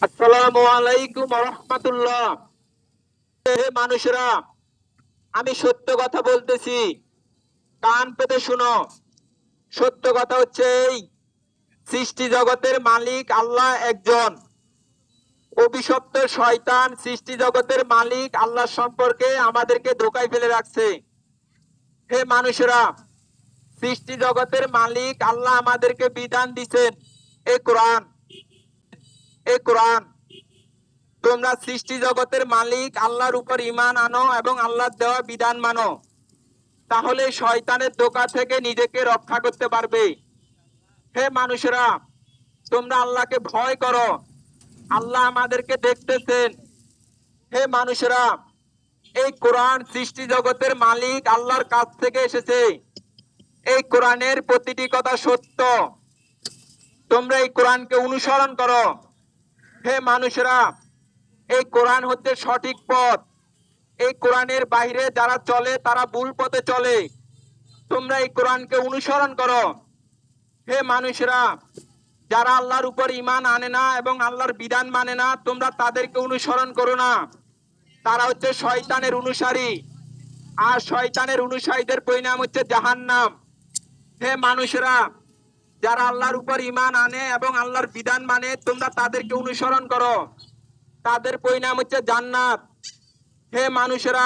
আসসালামু আলাইকুম ওয়া রাহমাতুল্লাহ। হে মানুষেরা, আমি সত্য কথা বলতেছি, কান পেতে শুনো। সত্য কথা হচ্ছে এই, সৃষ্টি জগতের মালিক আল্লাহ একজন। অভিশপ্ত শয়তান সৃষ্টি জগতের মালিক আল্লাহ সম্পর্কে আমাদেরকে ধোঁকায় ফেলে রাখছে। হে মানুষেরা, সৃষ্টি জগতের মালিক আল্লাহ আমাদেরকে বিধান দিছেন, এই কোরআন। এই কোরআন তোমরা সৃষ্টি জগতের মালিক আল্লাহর উপর ঈমান আনো এবং আল্লাহর দেওয়া বিধান মানো, তাহলে শয়তানের ধোঁকা থেকে নিজেকে রক্ষা করতে পারবে। হে মানুষেরা, তোমরা আল্লাহকে ভয় করো, আল্লাহ আমাদেরকে দেখতেছেন। হে মানুষেরা, এই কোরআন সৃষ্টি জগতের মালিক আল্লাহর কাছ থেকে এসেছে। এই কোরআনের প্রতিটি কথা সত্য। তোমরা এই কোরআনকে অনুসরণ করো। হে মানুষেরা, এই কোরআন হচ্ছে সঠিক পথ। এই কোরআনের বাইরে যারা চলে তারা ভুল পথে চলে। তোমরা এই কোরআনকে অনুসরণ করো। হে মানুষেরা, যারা আল্লাহর উপর ঈমান আনে না এবং আল্লাহর বিধান মানে না, তোমরা তাদেরকে অনুসরণ করো না। তারা হচ্ছে শয়তানের অনুসারী, আর শয়তানের অনুসারীদের পরিণাম হচ্ছে জাহান্নাম। হে মানুষেরা, যারা আল্লাহর উপর ঈমান আনে এবং আল্লাহর বিধান মানে, তোমরা তাদেরকে অনুসরণ করো, তাদের পরিণাম হচ্ছে জান্নাত। হে মানুষেরা,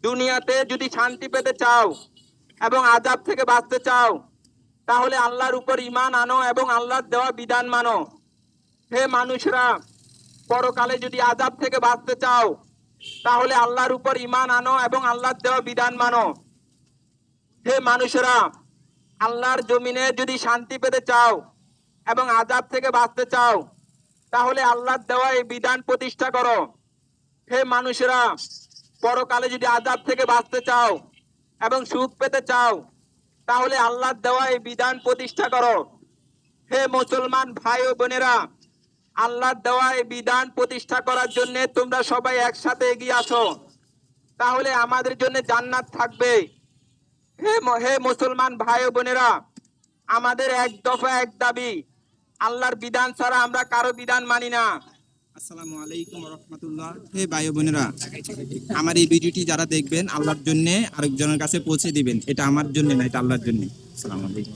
দুনিয়াতে যদি শান্তি পেতে চাও এবং আযাব থেকে বাঁচতে চাও, তাহলে আল্লাহর উপর ঈমান আনো এবং আল্লাহর দেওয়া বিধান মানো। হে মানুষেরা, পরকালে যদি আযাব থেকে বাঁচতে চাও, তাহলে আল্লাহর উপর ঈমান আনো এবং আল্লাহর দেওয়া বিধান মানো। হে মানুষেরা, আল্লাহর জমিনে যদি শান্তি পেতে চাও এবং আযাব থেকে বাঁচতে চাও, তাহলে আল্লাহর দেওয়া এই বিধান প্রতিষ্ঠা করো। হে মানুষেরা, পরকালে যদি আযাব থেকে বাঁচতে চাও এবং সুখ পেতে চাও, তাহলে আল্লাহর দেওয়া এই বিধান প্রতিষ্ঠা করো। হে মুসলমান ভাই ও বোনেরা, আল্লাহর দেওয়া এই বিধান প্রতিষ্ঠা করার জন্য তোমরা সবাই একসাথে এগিয়ে আসো, তাহলে আমাদের জন্য জান্নাত থাকবে। হে মুসলমান ভাই ও বোনেরা, আমাদের এক দফা এক দাবি, আল্লাহর বিধান ছাড়া আমরা কারো বিধান মানি না। আসসালামু আলাইকুম ওয়া রাহমাতুল্লাহ। হে ভাই ও বোনেরা, আমার এই ভিডিওটি যারা দেখবেন আল্লাহর জন্য আরেকজনের কাছে পৌঁছে দিবেন। এটা আমার জন্য না, এটা আল্লাহর জন্য। আসসালামু আলাইকুম।